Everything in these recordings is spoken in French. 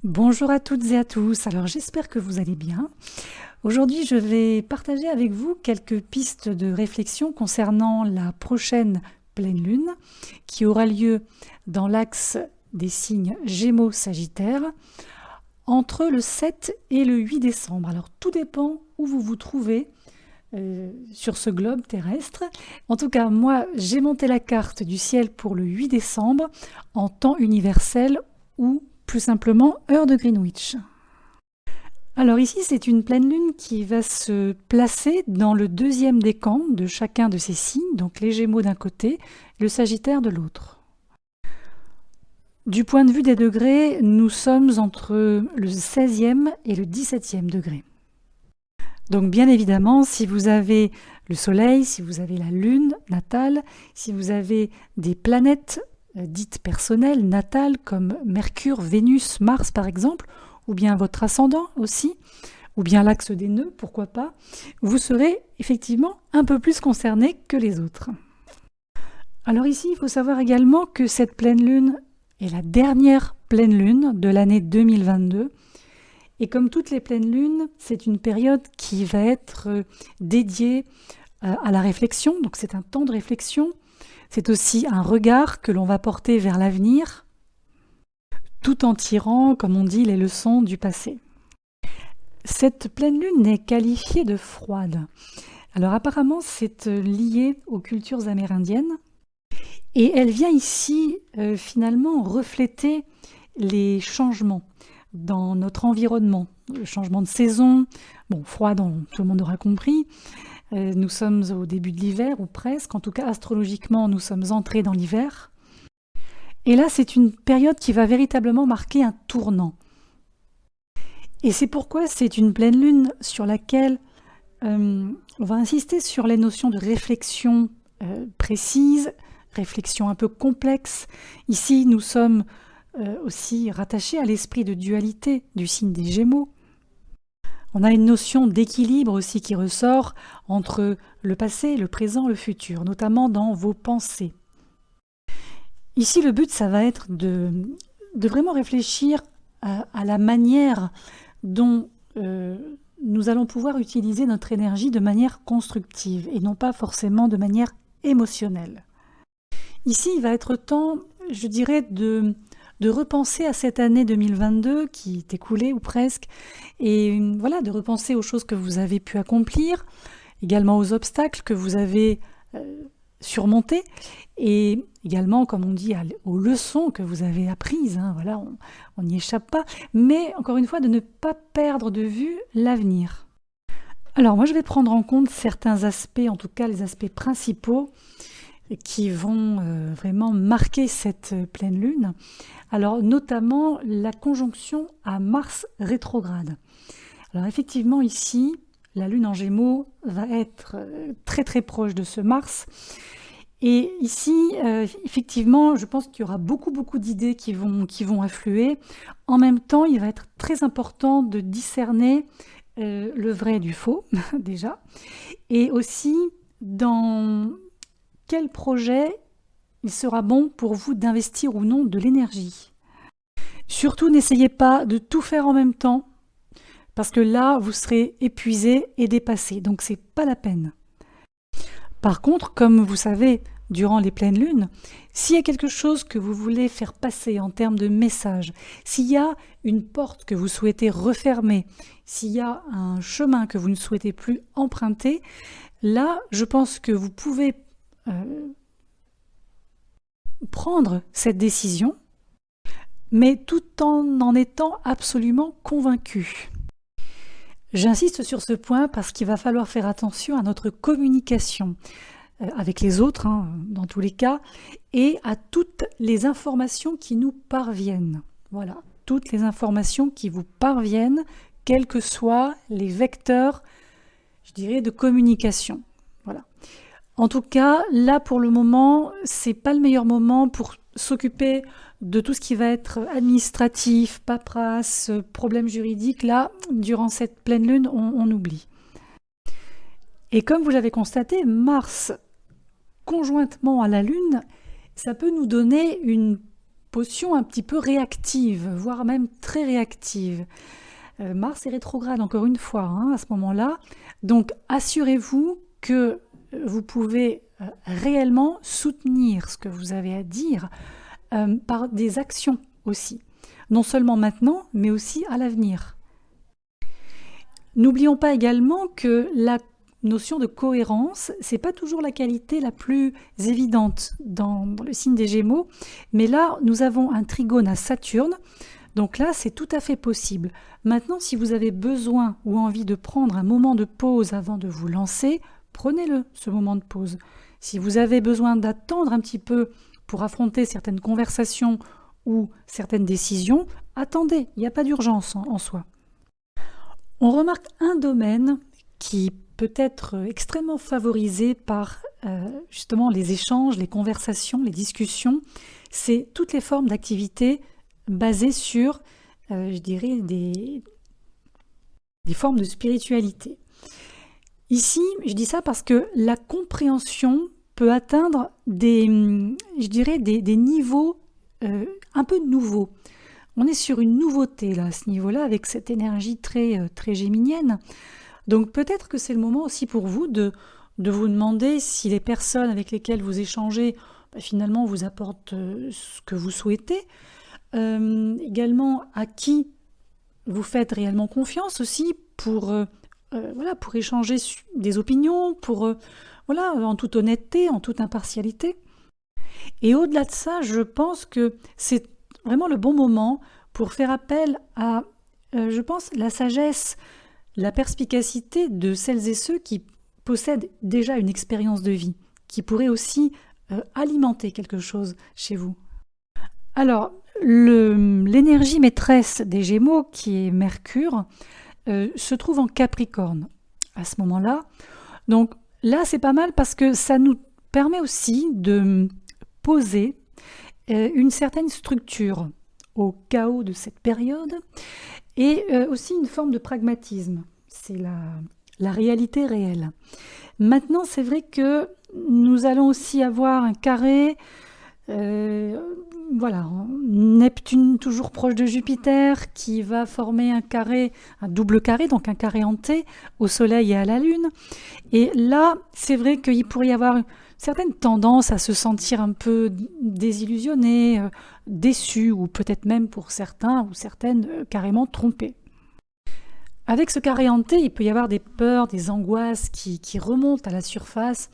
Bonjour à toutes et à tous, alors j'espère que vous allez bien. Aujourd'hui je vais partager avec vous quelques pistes de réflexion concernant la prochaine pleine lune qui aura lieu dans l'axe des signes Gémeaux-Sagittaire entre le 7 et le 8 décembre. Alors tout dépend où vous vous trouvez sur ce globe terrestre. En tout cas, moi j'ai monté la carte du ciel pour le 8 décembre en temps universel ou plus simplement heure de Greenwich. Alors ici, c'est une pleine lune qui va se placer dans le deuxième décan de chacun de ces signes, donc les Gémeaux d'un côté, le Sagittaire de l'autre. Du point de vue des degrés, nous sommes entre le 16e et le 17e degré. Donc bien évidemment, si vous avez le Soleil, si vous avez la Lune natale, si vous avez des planètes dites personnelles, natales, comme Mercure, Vénus, Mars par exemple, ou bien votre ascendant aussi, ou bien l'axe des nœuds, pourquoi pas, vous serez effectivement un peu plus concerné que les autres. Alors ici, il faut savoir également que cette pleine lune est la dernière pleine lune de l'année 2022, et comme toutes les pleines lunes, c'est une période qui va être dédiée à la réflexion, donc c'est un temps de réflexion. C'est aussi un regard que l'on va porter vers l'avenir, tout en tirant, comme on dit, les leçons du passé. Cette pleine lune est qualifiée de froide. Alors apparemment, c'est lié aux cultures amérindiennes, et elle vient ici finalement refléter les changements dans notre environnement, le changement de saison, bon, froid, tout le monde aura compris. Nous sommes au début de l'hiver, ou presque, en tout cas astrologiquement, nous sommes entrés dans l'hiver. Et là, c'est une période qui va véritablement marquer un tournant. Et c'est pourquoi c'est une pleine lune sur laquelle on va insister sur les notions de réflexion précise, réflexion un peu complexe. Ici, nous sommes aussi rattachés à l'esprit de dualité du signe des Gémeaux. On a une notion d'équilibre aussi qui ressort entre le passé, le présent, le futur, notamment dans vos pensées. Ici, le but, ça va être de vraiment réfléchir à la manière dont nous allons pouvoir utiliser notre énergie de manière constructive et non pas forcément de manière émotionnelle. Ici, il va être temps, je dirais, de repenser à cette année 2022 qui est écoulée ou presque, et voilà, de repenser aux choses que vous avez pu accomplir, également aux obstacles que vous avez surmontés, et également, comme on dit, aux leçons que vous avez apprises, hein, voilà, on n'y échappe pas, mais encore une fois, de ne pas perdre de vue l'avenir. Alors moi, je vais prendre en compte certains aspects, en tout cas les aspects principaux, qui vont vraiment marquer cette pleine lune. Alors notamment la conjonction à Mars rétrograde. Alors effectivement ici, la lune en Gémeaux va être très très proche de ce Mars. Et ici, effectivement, je pense qu'il y aura beaucoup d'idées qui vont affluer. En même temps, il va être très important de discerner le vrai du faux, déjà. Et aussi dans quel projet il sera bon pour vous d'investir ou non de l'énergie. Surtout, n'essayez pas de tout faire en même temps, parce que là, vous serez épuisé et dépassé, donc c'est pas la peine. Par contre, comme vous savez, durant les pleines lunes, s'il y a quelque chose que vous voulez faire passer en termes de message, s'il y a une porte que vous souhaitez refermer, s'il y a un chemin que vous ne souhaitez plus emprunter, là, je pense que vous pouvez prendre cette décision, mais tout en étant absolument convaincu. J'insiste sur ce point parce qu'il va falloir faire attention à notre communication avec les autres, hein, dans tous les cas, et à toutes les informations qui nous parviennent. Voilà, toutes les informations qui vous parviennent, quels que soient les vecteurs, je dirais, de communication. Voilà. En tout cas, là pour le moment, c'est pas le meilleur moment pour s'occuper de tout ce qui va être administratif, paperasse, problèmes juridiques. Là, durant cette pleine lune, on oublie. Et comme vous l'avez constaté, Mars, conjointement à la Lune, ça peut nous donner une potion un petit peu réactive, voire même très réactive. Mars est rétrograde encore une fois à ce moment-là. Donc assurez-vous que vous pouvez réellement soutenir ce que vous avez à dire par des actions aussi. Non seulement maintenant, mais aussi à l'avenir. N'oublions pas également que la notion de cohérence, c'est pas toujours la qualité la plus évidente dans le signe des Gémeaux, mais là, nous avons un trigone à Saturne, donc là, c'est tout à fait possible. Maintenant, si vous avez besoin ou envie de prendre un moment de pause avant de vous lancer, prenez-le, ce moment de pause. Si vous avez besoin d'attendre un petit peu pour affronter certaines conversations ou certaines décisions, attendez, il n'y a pas d'urgence en soi. On remarque un domaine qui peut être extrêmement favorisé par justement les échanges, les conversations, les discussions, c'est toutes les formes d'activité basées sur, je dirais, des formes de spiritualité. Ici, je dis ça parce que la compréhension peut atteindre des niveaux un peu nouveaux. On est sur une nouveauté là, à ce niveau-là, avec cette énergie très, très géminienne. Donc peut-être que c'est le moment aussi pour vous de vous demander si les personnes avec lesquelles vous échangez finalement vous apportent ce que vous souhaitez. Également à qui vous faites réellement confiance aussi pour échanger des opinions, en toute honnêteté, en toute impartialité. Et au-delà de ça, je pense que c'est vraiment le bon moment pour faire appel à, la sagesse, la perspicacité de celles et ceux qui possèdent déjà une expérience de vie, qui pourraient aussi alimenter quelque chose chez vous. Alors, l'énergie maîtresse des Gémeaux, qui est Mercure, se trouve en Capricorne à ce moment-là. Donc là, c'est pas mal parce que ça nous permet aussi de poser une certaine structure au chaos de cette période et aussi une forme de pragmatisme. C'est la réalité réelle. Maintenant, c'est vrai que nous allons aussi avoir un carré, Neptune toujours proche de Jupiter qui va former un double carré, donc un carré hanté au Soleil et à la Lune. Et là, c'est vrai qu'il pourrait y avoir une certaine tendance à se sentir un peu désillusionné, déçu, ou peut-être même pour certains ou certaines carrément trompés. Avec ce carré hanté, il peut y avoir des peurs, des angoisses qui remontent à la surface.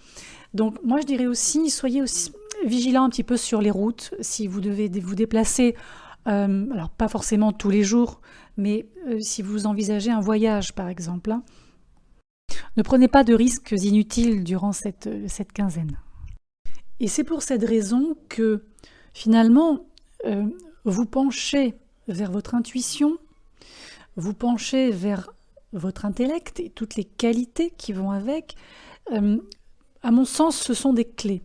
Donc moi je dirais aussi, soyez aussi vigilants un petit peu sur les routes, si vous devez vous déplacer, alors pas forcément tous les jours, mais si vous envisagez un voyage par exemple. Ne prenez pas de risques inutiles durant cette quinzaine. Et c'est pour cette raison que finalement, vous penchez vers votre intuition, vous penchez vers votre intellect et toutes les qualités qui vont avec. À mon sens, ce sont des clés.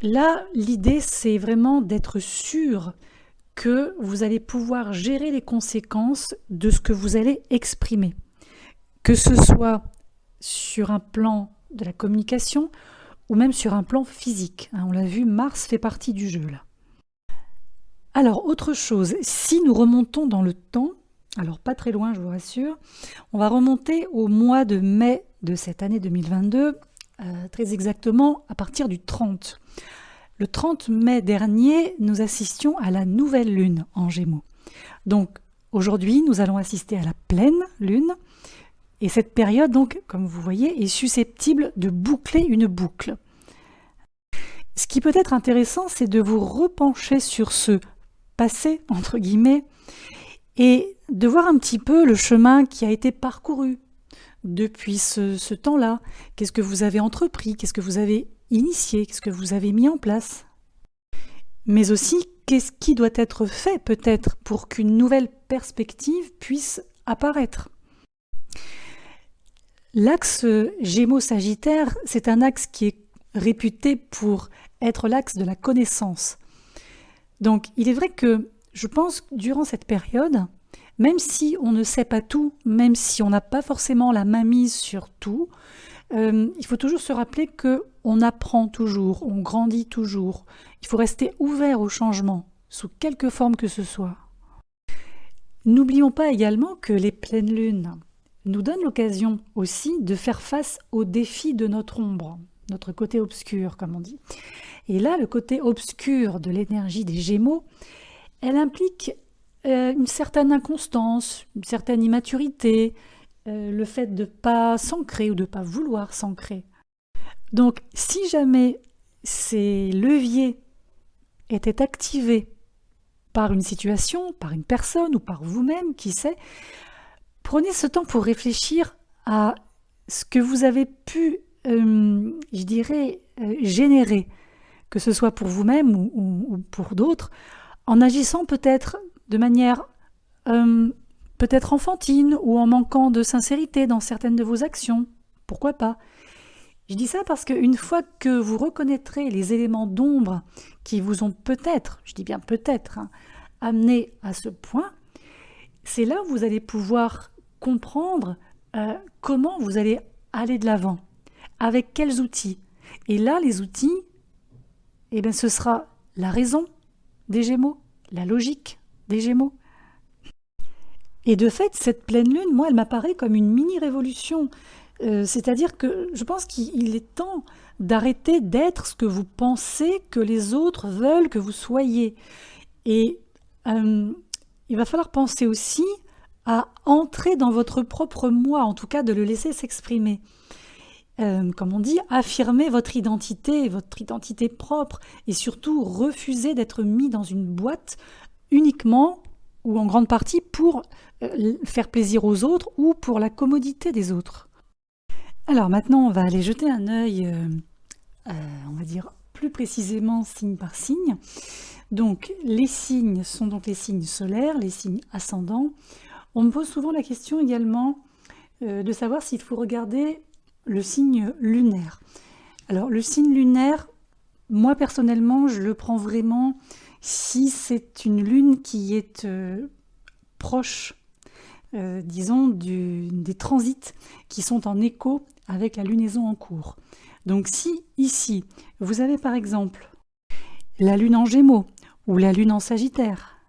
Là, l'idée, c'est vraiment d'être sûr que vous allez pouvoir gérer les conséquences de ce que vous allez exprimer. Que ce soit sur un plan de la communication ou même sur un plan physique. On l'a vu, Mars fait partie du jeu là. Alors, autre chose, si nous remontons dans le temps, alors pas très loin, je vous rassure, on va remonter au mois de mai de cette année 2022, très exactement à partir du 30. Le 30 mai dernier, nous assistions à la nouvelle lune en Gémeaux. Donc aujourd'hui, nous allons assister à la pleine lune. Et cette période, donc, comme vous voyez, est susceptible de boucler une boucle. Ce qui peut être intéressant, c'est de vous repencher sur ce passé, entre guillemets, et de voir un petit peu le chemin qui a été parcouru depuis ce temps-là. Qu'est-ce que vous avez entrepris? Qu'est-ce que vous avez initié? Qu'est-ce que vous avez mis en place? Mais aussi, qu'est-ce qui doit être fait peut-être pour qu'une nouvelle perspective puisse apparaître? L'axe Gémeaux-Sagittaire, c'est un axe qui est réputé pour être l'axe de la connaissance. Donc, il est vrai que je pense que durant cette période, même si on ne sait pas tout, même si on n'a pas forcément la main mise sur tout, il faut toujours se rappeler que on apprend toujours, on grandit toujours. Il faut rester ouvert au changement, sous quelque forme que ce soit. N'oublions pas également que les pleines lunes nous donnent l'occasion aussi de faire face aux défis de notre ombre, notre côté obscur, comme on dit. Et là, le côté obscur de l'énergie des Gémeaux, elle implique une certaine inconstance, une certaine immaturité, le fait de ne pas s'ancrer ou de ne pas vouloir s'ancrer. Donc, si jamais ces leviers étaient activés par une situation, par une personne ou par vous-même, qui sait, prenez ce temps pour réfléchir à ce que vous avez pu, je dirais, générer, que ce soit pour vous-même ou pour d'autres, en agissant peut-être de manière peut-être enfantine ou en manquant de sincérité dans certaines de vos actions. Pourquoi pas? Je dis ça parce qu'une fois que vous reconnaîtrez les éléments d'ombre qui vous ont peut-être, je dis bien peut-être, amené à ce point, c'est là où vous allez pouvoir comprendre comment vous allez aller de l'avant, avec quels outils. Et là, les outils, eh bien, ce sera la raison des Gémeaux, la logique des Gémeaux. Et de fait, cette pleine lune, moi, elle m'apparaît comme une mini-révolution. C'est-à-dire que je pense qu'il est temps d'arrêter d'être ce que vous pensez que les autres veulent que vous soyez. Et il va falloir penser aussi à entrer dans votre propre moi, en tout cas de le laisser s'exprimer. Comme on dit, affirmer votre identité propre, et surtout refuser d'être mis dans une boîte uniquement ou en grande partie pour faire plaisir aux autres ou pour la commodité des autres. Alors maintenant, on va aller jeter un œil, on va dire plus précisément signe par signe. Donc les signes sont donc les signes solaires, les signes ascendants. On me pose souvent la question également de savoir s'il faut regarder le signe lunaire. Alors le signe lunaire, moi personnellement, je le prends vraiment si c'est une lune qui est proche, disons, des transits qui sont en écho avec la lunaison en cours. Donc si ici, vous avez par exemple la lune en Gémeaux ou la lune en Sagittaire,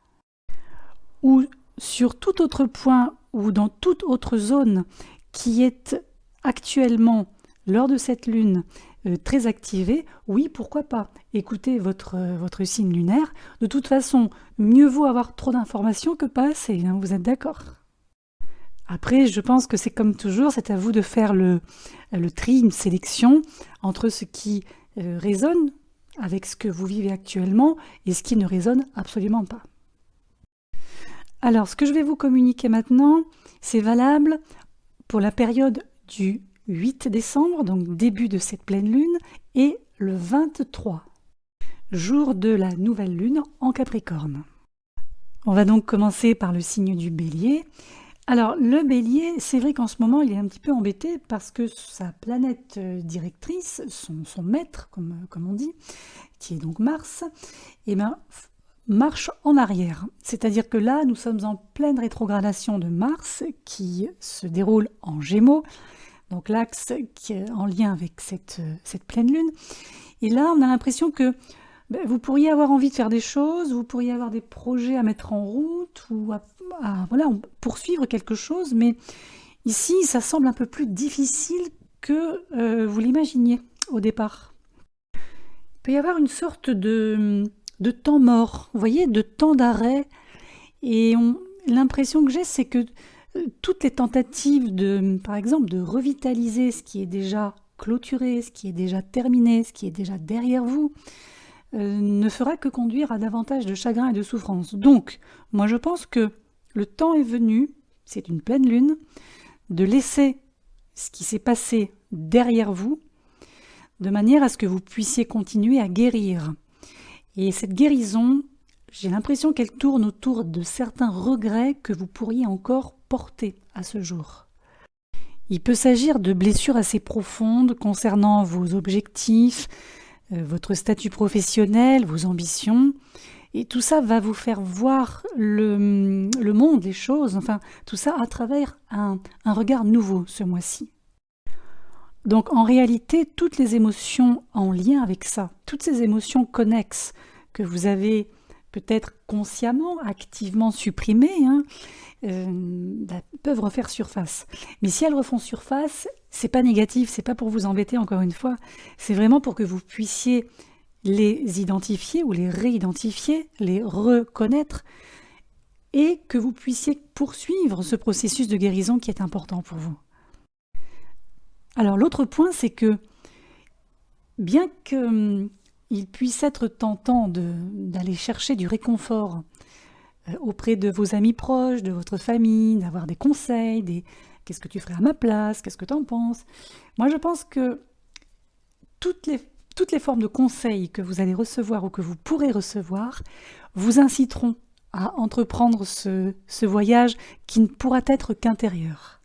ou sur tout autre point ou dans toute autre zone qui est actuellement, lors de cette lune, très activée, oui, pourquoi pas. Écoutez votre signe lunaire. De toute façon, mieux vaut avoir trop d'informations que pas assez, hein, vous êtes d'accord? Après, je pense que c'est comme toujours, c'est à vous de faire le tri, une sélection entre ce qui résonne avec ce que vous vivez actuellement et ce qui ne résonne absolument pas. Alors, ce que je vais vous communiquer maintenant, c'est valable pour la période du 8 décembre, donc début de cette pleine lune, et le 23, jour de la nouvelle lune en Capricorne. On va donc commencer par le signe du Bélier. Alors, le Bélier, c'est vrai qu'en ce moment, il est un petit peu embêté parce que sa planète directrice, son maître, comme on dit, qui est donc Mars, eh ben, marche en arrière. C'est-à-dire que là, nous sommes en pleine rétrogradation de Mars qui se déroule en Gémeaux, donc l'axe qui est en lien avec cette pleine lune. Et là, on a l'impression que vous pourriez avoir envie de faire des choses, vous pourriez avoir des projets à mettre en route ou à poursuivre quelque chose, mais ici, ça semble un peu plus difficile que vous l'imaginiez au départ. Il peut y avoir une sorte de temps mort, vous voyez, de temps d'arrêt, et l'impression que j'ai, c'est que toutes les tentatives par exemple, de revitaliser ce qui est déjà clôturé, ce qui est déjà terminé, ce qui est déjà derrière vous, ne fera que conduire à davantage de chagrin et de souffrance. Donc, moi je pense que le temps est venu, c'est une pleine lune, de laisser ce qui s'est passé derrière vous, de manière à ce que vous puissiez continuer à guérir. Et cette guérison, j'ai l'impression qu'elle tourne autour de certains regrets que vous pourriez encore porter à ce jour. Il peut s'agir de blessures assez profondes concernant vos objectifs, votre statut professionnel, vos ambitions, et tout ça va vous faire voir le monde, les choses, enfin tout ça à travers un regard nouveau ce mois-ci. Donc en réalité, toutes les émotions en lien avec ça, toutes ces émotions connexes que vous avez peut-être consciemment, activement supprimées, peuvent refaire surface. Mais si elles refont surface, c'est pas négatif, c'est pas pour vous embêter encore une fois, c'est vraiment pour que vous puissiez les identifier ou les réidentifier, les reconnaître, et que vous puissiez poursuivre ce processus de guérison qui est important pour vous. Alors l'autre point, c'est que bien qu'il puisse être tentant d'aller chercher du réconfort auprès de vos amis proches, de votre famille, d'avoir des conseils, qu'est-ce que tu ferais à ma place, qu'est-ce que tu en penses? Moi je pense que toutes les formes de conseils que vous allez recevoir ou que vous pourrez recevoir vous inciteront à entreprendre ce voyage qui ne pourra être qu'intérieur.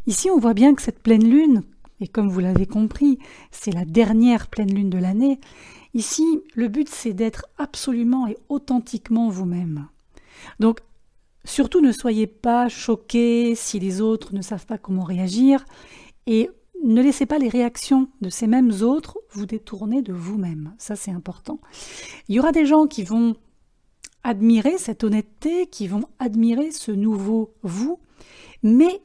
Ici, on voit bien que cette pleine lune, et comme vous l'avez compris, c'est la dernière pleine lune de l'année. Ici, le but, c'est d'être absolument et authentiquement vous-même. Donc, surtout ne soyez pas choqués si les autres ne savent pas comment réagir, et ne laissez pas les réactions de ces mêmes autres vous détourner de vous-même. Ça, c'est important. Il y aura des gens qui vont admirer cette honnêteté, qui vont admirer ce nouveau vous, mais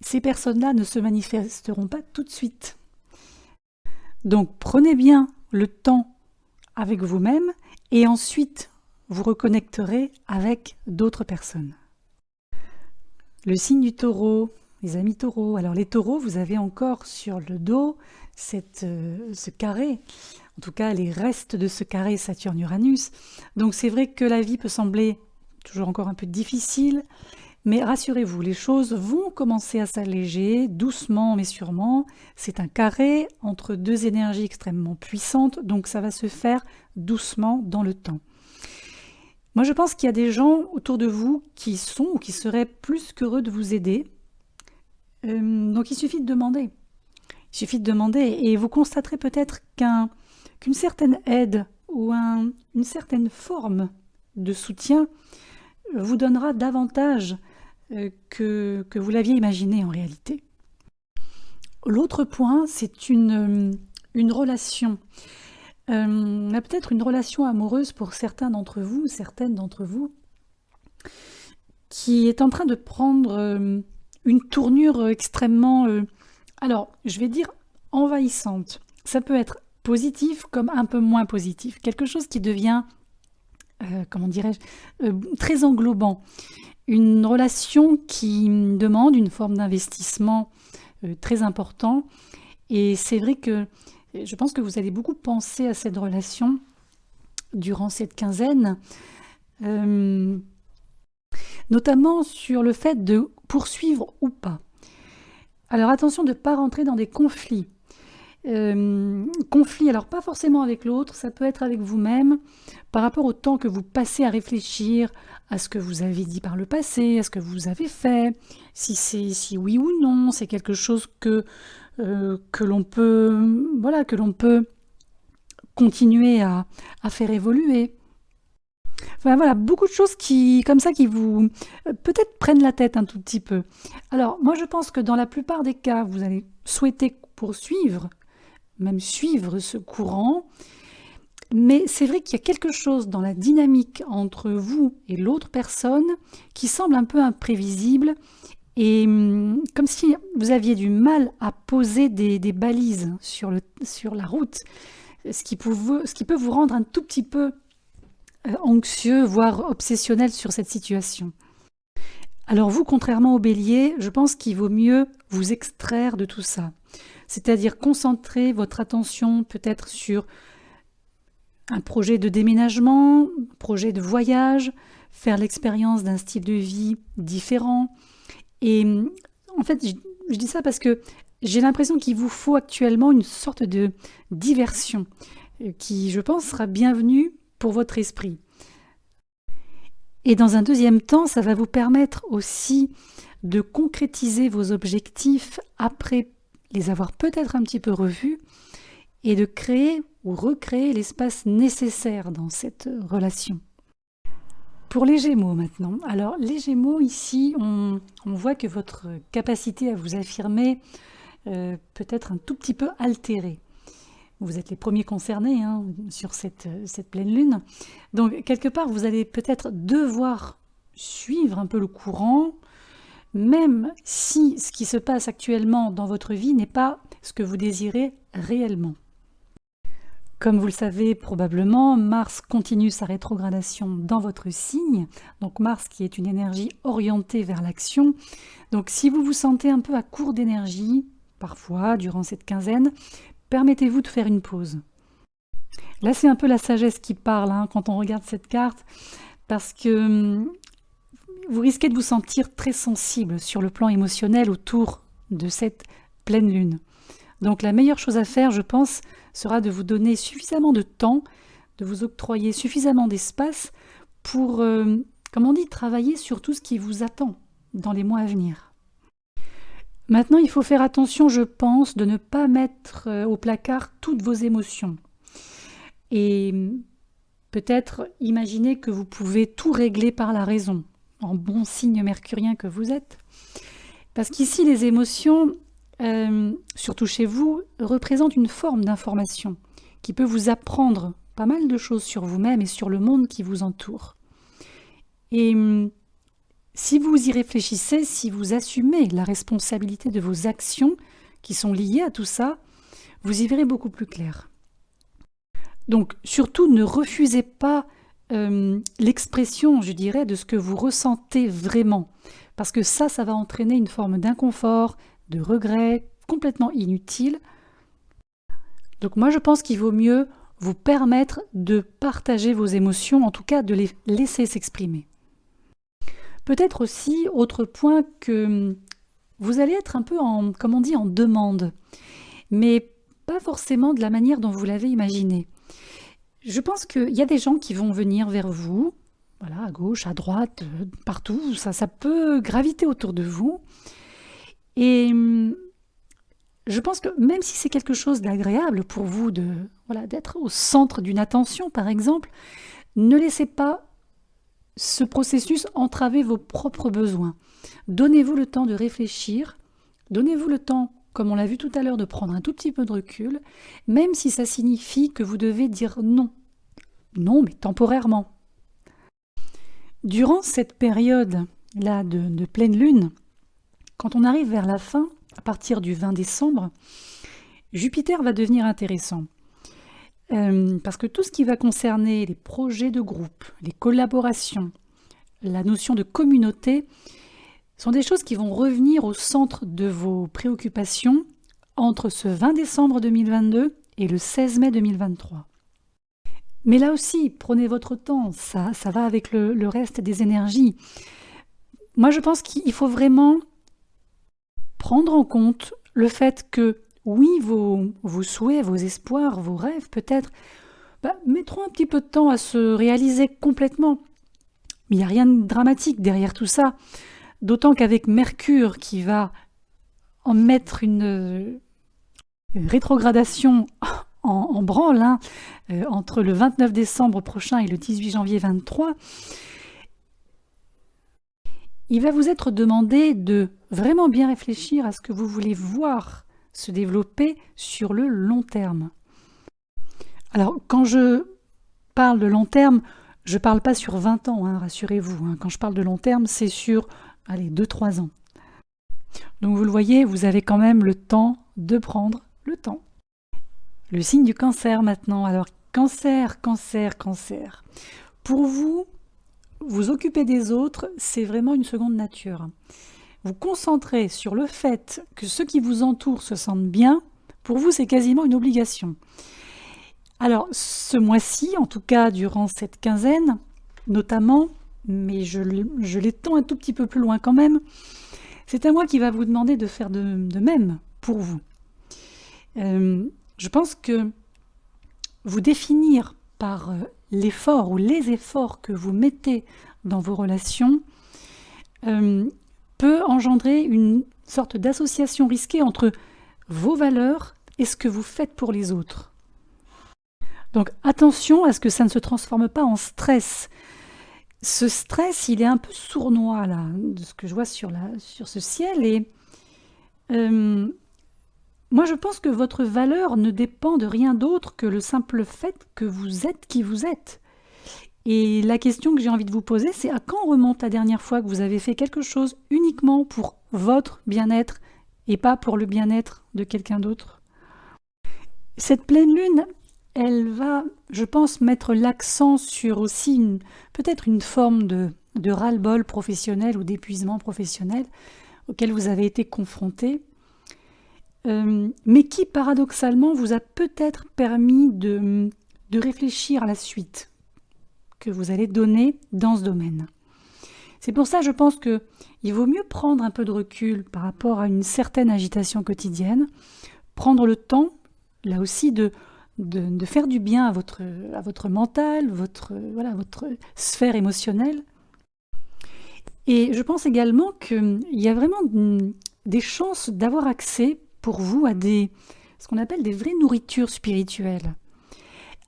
ces personnes-là ne se manifesteront pas tout de suite. Donc prenez bien le temps avec vous-même et ensuite vous reconnecterez avec d'autres personnes. Le signe du taureau, les amis taureaux. Alors les taureaux, vous avez encore sur le dos ce carré, en tout cas les restes de ce carré Saturne-Uranus. Donc c'est vrai que la vie peut sembler toujours encore un peu difficile, mais rassurez-vous, les choses vont commencer à s'alléger, doucement mais sûrement. C'est un carré entre deux énergies extrêmement puissantes, donc ça va se faire doucement dans le temps. Moi je pense qu'il y a des gens autour de vous qui sont ou qui seraient plus qu'heureux de vous aider. Donc il suffit de demander. Il suffit de demander et vous constaterez peut-être qu'une certaine aide ou une certaine forme de soutien vous donnera davantage que vous l'aviez imaginé en réalité. L'autre point, c'est une relation. Peut-être une relation amoureuse pour certains d'entre vous, certaines d'entre vous, qui est en train de prendre une tournure extrêmement, alors je vais dire envahissante. Ça peut être positif comme un peu moins positif. Quelque chose qui devient, comment dirais-je, très englobant. Une relation qui demande une forme d'investissement très important. Et c'est vrai que je pense que vous allez beaucoup penser à cette relation durant cette quinzaine, notamment sur le fait de poursuivre ou pas. Alors attention de ne pas rentrer dans des conflits. Conflits, alors pas forcément avec l'autre, ça peut être avec vous-même, par rapport au temps que vous passez à réfléchir à ce que vous avez dit par le passé, à ce que vous avez fait, si oui ou non, c'est quelque chose que l'on peut continuer à faire évoluer. Enfin voilà, beaucoup de choses qui vous peut-être prennent la tête un tout petit peu. Alors moi je pense que dans la plupart des cas, vous allez souhaiter poursuivre, même suivre ce courant, mais c'est vrai qu'il y a quelque chose dans la dynamique entre vous et l'autre personne qui semble un peu imprévisible et comme si vous aviez du mal à poser des balises sur la route, ce qui peut vous rendre un tout petit peu anxieux, voire obsessionnel sur cette situation. Alors vous, contrairement au Bélier, je pense qu'il vaut mieux vous extraire de tout ça. C'est-à-dire concentrer votre attention peut-être sur un projet de déménagement, un projet de voyage, faire l'expérience d'un style de vie différent. Et en fait, je dis ça parce que j'ai l'impression qu'il vous faut actuellement une sorte de diversion qui, je pense, sera bienvenue pour votre esprit. Et dans un deuxième temps, ça va vous permettre aussi de concrétiser vos objectifs après les avoir peut-être un petit peu revus et de créer ou recréer l'espace nécessaire dans cette relation. Pour les Gémeaux maintenant. Alors les Gémeaux ici, on voit que votre capacité à vous affirmer peut-être un tout petit peu altérée. Vous êtes les premiers concernés sur cette pleine lune. Donc, quelque part, vous allez peut-être devoir suivre un peu le courant, même si ce qui se passe actuellement dans votre vie n'est pas ce que vous désirez réellement. Comme vous le savez probablement, Mars continue sa rétrogradation dans votre signe. Donc Mars qui est une énergie orientée vers l'action. Donc si vous vous sentez un peu à court d'énergie, parfois durant cette quinzaine, permettez-vous de faire une pause. Là c'est un peu la sagesse qui parle quand on regarde cette carte, parce que vous risquez de vous sentir très sensible sur le plan émotionnel autour de cette pleine lune. Donc la meilleure chose à faire, je pense, sera de vous donner suffisamment de temps, de vous octroyer suffisamment d'espace pour, comme on dit, travailler sur tout ce qui vous attend dans les mois à venir. Maintenant, il faut faire attention, je pense, de ne pas mettre au placard toutes vos émotions. Et peut-être imaginer que vous pouvez tout régler par la raison, en bon signe mercurien que vous êtes. Parce qu'ici, les émotions, surtout chez vous, représentent une forme d'information qui peut vous apprendre pas mal de choses sur vous-même et sur le monde qui vous entoure. Et si vous y réfléchissez, si vous assumez la responsabilité de vos actions qui sont liées à tout ça, vous y verrez beaucoup plus clair. Donc surtout ne refusez pas l'expression, je dirais, de ce que vous ressentez vraiment, parce que ça va entraîner une forme d'inconfort, de regret complètement inutile. Donc moi je pense qu'il vaut mieux vous permettre de partager vos émotions, en tout cas de les laisser s'exprimer. Peut-être aussi, autre point, que vous allez être un peu en demande, mais pas forcément de la manière dont vous l'avez imaginé. Je pense qu'il y a des gens qui vont venir vers vous, voilà, à gauche, à droite, partout, ça peut graviter autour de vous. Et je pense que même si c'est quelque chose d'agréable pour vous d'être au centre d'une attention, par exemple, ne laissez pas ce processus entraver vos propres besoins. Donnez-vous le temps de réfléchir, donnez-vous le temps, comme on l'a vu tout à l'heure, de prendre un tout petit peu de recul, même si ça signifie que vous devez dire non. Non, mais temporairement. Durant cette période-là de pleine lune, quand on arrive vers la fin, à partir du 20 décembre, Jupiter va devenir intéressant. Parce que tout ce qui va concerner les projets de groupe, les collaborations, la notion de communauté, sont des choses qui vont revenir au centre de vos préoccupations entre ce 20 décembre 2022 et le 16 mai 2023. Mais là aussi, prenez votre temps, ça va avec le reste des énergies. Moi, je pense qu'il faut vraiment prendre en compte le fait que, oui, vos souhaits, vos espoirs, vos rêves, peut-être, mettront un petit peu de temps à se réaliser complètement. Mais il n'y a rien de dramatique derrière tout ça. D'autant qu'avec Mercure qui va en mettre une rétrogradation en branle, entre le 29 décembre prochain et le 18 janvier 23, il va vous être demandé de vraiment bien réfléchir à ce que vous voulez voir se développer sur le long terme. Alors, quand je parle de long terme, je ne parle pas sur 20 ans, rassurez-vous. Quand je parle de long terme, c'est sur 2-3 ans. Donc vous le voyez, vous avez quand même le temps de prendre le temps. Le signe du Cancer maintenant. Alors, Cancer. Pour vous, vous occuper des autres, c'est vraiment une seconde nature. Vous concentrez sur le fait que ceux qui vous entourent se sentent bien, pour vous, c'est quasiment une obligation. Alors, ce mois-ci, en tout cas durant cette quinzaine, notamment, mais je l'étends un tout petit peu plus loin quand même, c'est un mois qui va vous demander de faire de même pour vous. Je pense que vous définir par l'effort ou les efforts que vous mettez dans vos relations peut engendrer une sorte d'association risquée entre vos valeurs et ce que vous faites pour les autres. Donc attention à ce que ça ne se transforme pas en stress. Ce stress, il est un peu sournois là, de ce que je vois sur ce ciel, et Moi, je pense que votre valeur ne dépend de rien d'autre que le simple fait que vous êtes qui vous êtes. Et la question que j'ai envie de vous poser, c'est à quand remonte la dernière fois que vous avez fait quelque chose uniquement pour votre bien-être et pas pour le bien-être de quelqu'un d'autre? Cette pleine lune, elle va, je pense, mettre l'accent sur aussi peut-être une forme de ras-le-bol professionnel ou d'épuisement professionnel auquel vous avez été confronté, mais qui paradoxalement vous a peut-être permis de réfléchir à la suite que vous allez donner dans ce domaine. C'est pour ça, je pense qu'il vaut mieux prendre un peu de recul par rapport à une certaine agitation quotidienne, prendre le temps, là aussi, de faire du bien à votre mental, votre sphère émotionnelle. Et je pense également qu'il y a vraiment des chances d'avoir accès pour vous à ce qu'on appelle des vraies nourritures spirituelles.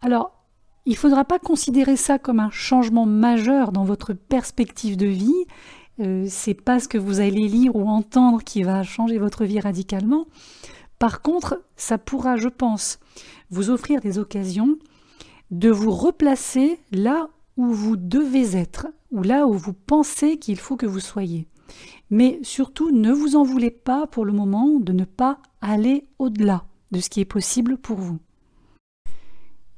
Alors, il ne faudra pas considérer ça comme un changement majeur dans votre perspective de vie. C'est pas ce que vous allez lire ou entendre qui va changer votre vie radicalement. Par contre, ça pourra, je pense, vous offrir des occasions de vous replacer là où vous devez être, ou là où vous pensez qu'il faut que vous soyez. Mais surtout, ne vous en voulez pas pour le moment de ne pas aller au-delà de ce qui est possible pour vous.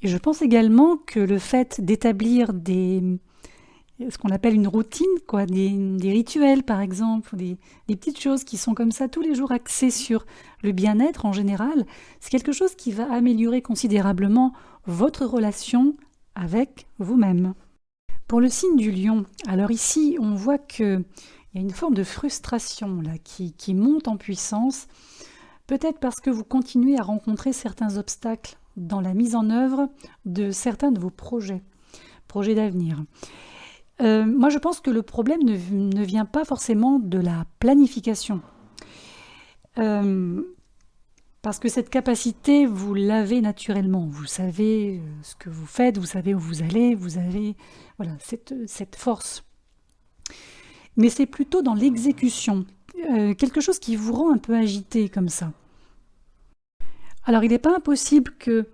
Et je pense également que le fait d'établir ce qu'on appelle une routine, des rituels par exemple, des petites choses qui sont comme ça tous les jours axées sur le bien-être en général, c'est quelque chose qui va améliorer considérablement votre relation avec vous-même. Pour le signe du lion, alors ici on voit qu'il y a une forme de frustration là, qui monte en puissance, peut-être parce que vous continuez à rencontrer certains obstacles dans la mise en œuvre de certains de vos projets d'avenir. Moi, je pense que le problème ne vient pas forcément de la planification. Parce que cette capacité, vous l'avez naturellement. Vous savez ce que vous faites, vous savez où vous allez, vous avez cette force. Mais c'est plutôt dans l'exécution, quelque chose qui vous rend un peu agité comme ça. Alors, il n'est pas impossible que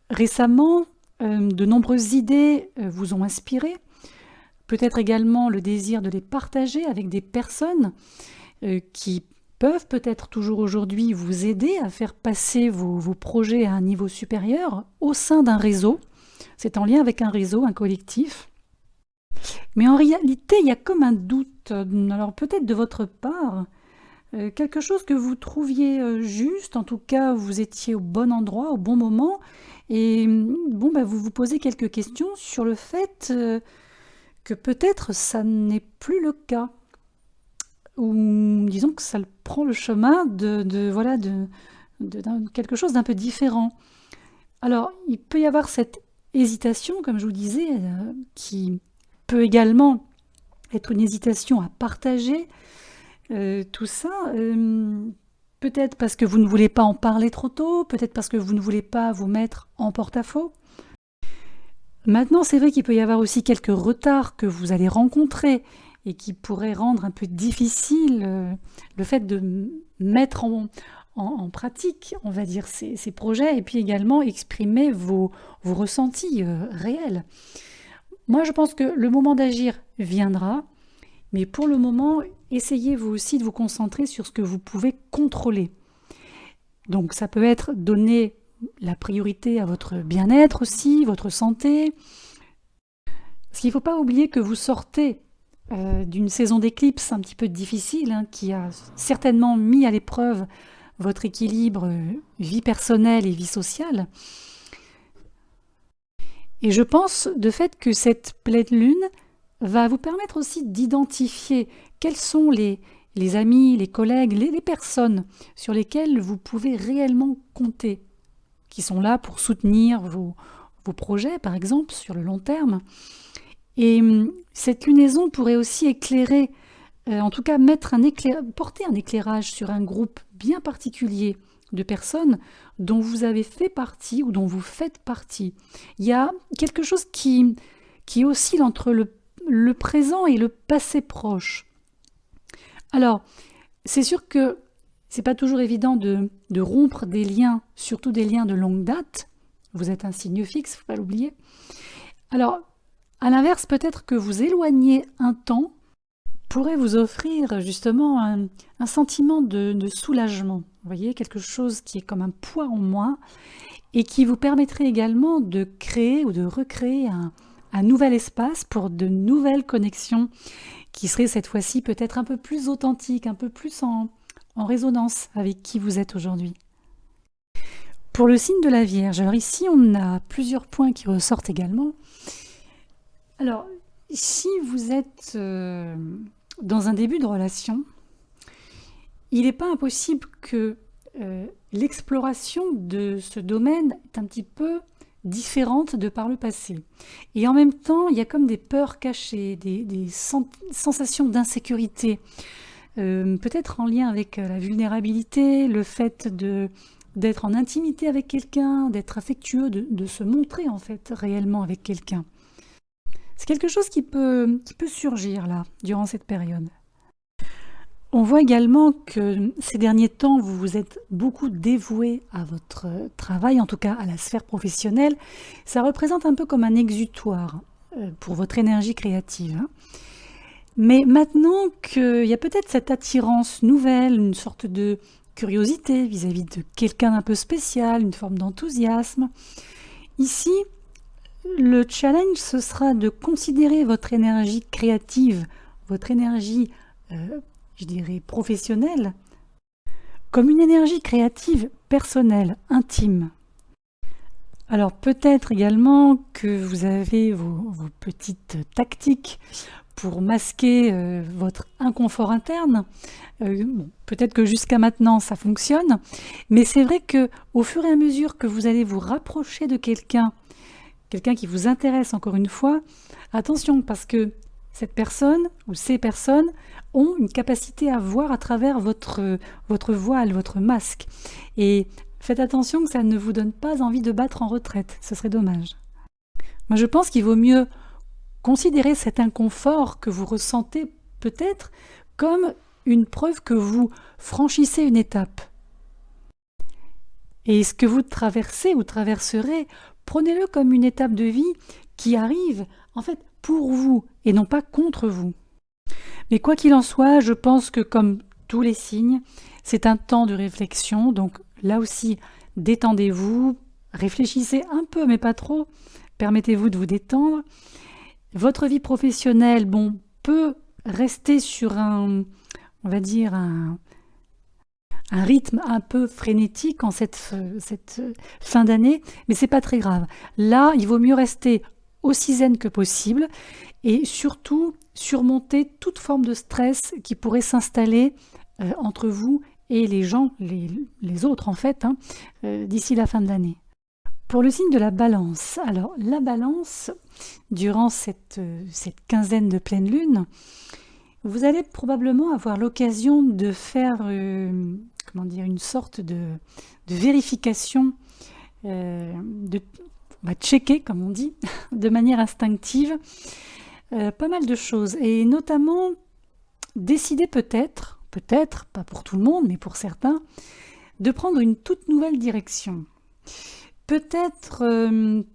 récemment, de nombreuses idées vous ont inspiré, peut-être également le désir de les partager avec des personnes qui peuvent peut-être toujours aujourd'hui vous aider à faire passer vos projets à un niveau supérieur au sein d'un réseau. C'est en lien avec un réseau, un collectif. Mais en réalité, il y a comme un doute, alors peut-être de votre part, quelque chose que vous trouviez juste, en tout cas vous étiez au bon endroit, au bon moment, et vous vous posez quelques questions sur le fait que peut-être ça n'est plus le cas, ou disons que ça prend le chemin de quelque chose d'un peu différent. Alors il peut y avoir cette hésitation, comme je vous disais, qui peut également être une hésitation à partager tout ça, peut-être parce que vous ne voulez pas en parler trop tôt, peut-être parce que vous ne voulez pas vous mettre en porte-à-faux. Maintenant, c'est vrai qu'il peut y avoir aussi quelques retards que vous allez rencontrer et qui pourraient rendre un peu difficile le fait de mettre en pratique, on va dire, ces projets, et puis également exprimer vos ressentis réels. Moi, je pense que le moment d'agir viendra, mais pour le moment, essayez vous aussi de vous concentrer sur ce que vous pouvez contrôler. Donc ça peut être donner la priorité à votre bien-être aussi, votre santé. Parce qu'il ne faut pas oublier que vous sortez d'une saison d'éclipse un petit peu difficile, qui a certainement mis à l'épreuve votre équilibre vie personnelle et vie sociale. Et je pense de fait que cette pleine lune va vous permettre aussi d'identifier quels sont les amis, les collègues, les personnes sur lesquelles vous pouvez réellement compter, qui sont là pour soutenir vos projets, par exemple, sur le long terme. Et cette lunaison pourrait aussi éclairer, en tout cas porter un éclairage sur un groupe bien particulier de personnes dont vous avez fait partie ou dont vous faites partie. Il y a quelque chose qui oscille entre le présent et le passé proche. Alors, c'est sûr que C'est pas toujours évident de rompre des liens, surtout des liens de longue date. Vous êtes un signe fixe, faut pas l'oublier. Alors, à l'inverse, peut-être que vous éloigner un temps pourrait vous offrir justement un sentiment de soulagement. Vous voyez, quelque chose qui est comme un poids en moins et qui vous permettrait également de créer ou de recréer un nouvel espace pour de nouvelles connexions qui seraient cette fois-ci peut-être un peu plus authentiques, un peu plus en résonance avec qui vous êtes aujourd'hui. Pour le signe de la Vierge, alors ici on a plusieurs points qui ressortent également. Alors, si vous êtes dans un début de relation, il n'est pas impossible que l'exploration de ce domaine est un petit peu différente de par le passé. Et en même temps, il y a comme des peurs cachées, des sensations d'insécurité, peut-être en lien avec la vulnérabilité, le fait d'être en intimité avec quelqu'un, d'être affectueux, de se montrer en fait réellement avec quelqu'un. C'est quelque chose qui peut surgir là, durant cette période. On voit également que ces derniers temps, vous vous êtes beaucoup dévoué à votre travail, en tout cas à la sphère professionnelle. Ça représente un peu comme un exutoire pour votre énergie créative. Mais maintenant qu'il y a peut-être cette attirance nouvelle, une sorte de curiosité vis-à-vis de quelqu'un d'un peu spécial, une forme d'enthousiasme, ici, le challenge, ce sera de considérer votre énergie créative, votre énergie, je dirais, professionnelle, comme une énergie créative personnelle, intime. Alors peut-être également que vous avez vos petites tactiques pour masquer votre inconfort interne. Peut-être que jusqu'à maintenant ça fonctionne, mais c'est vrai que au fur et à mesure que vous allez vous rapprocher de quelqu'un qui vous intéresse encore une fois, attention parce que cette personne ou ces personnes ont une capacité à voir à travers votre voile, votre masque. Et faites attention que ça ne vous donne pas envie de battre en retraite, ce serait dommage. Moi je pense qu'il vaut mieux considérer cet inconfort que vous ressentez peut-être comme une preuve que vous franchissez une étape. Et ce que vous traversez ou traverserez, prenez-le comme une étape de vie qui arrive, en fait, pour vous et non pas contre vous. Mais quoi qu'il en soit, je pense que comme tous les signes, c'est un temps de réflexion. Donc là aussi, détendez-vous, réfléchissez un peu, mais pas trop. Permettez-vous de vous détendre. Votre vie professionnelle, peut rester sur on va dire, un rythme un peu frénétique en cette fin d'année, mais c'est pas très grave. Là, il vaut mieux rester aussi zen que possible et surtout surmonter toute forme de stress qui pourrait s'installer entre vous et les gens, les autres en fait, d'ici la fin de l'année. Pour le signe de la Balance, alors la Balance, durant cette quinzaine de pleine lune, vous allez probablement avoir l'occasion de faire une sorte de vérification, on va checker, comme on dit, de manière instinctive, pas mal de choses. Et notamment, décider peut-être, pas pour tout le monde, mais pour certains, de prendre une toute nouvelle direction. Peut-être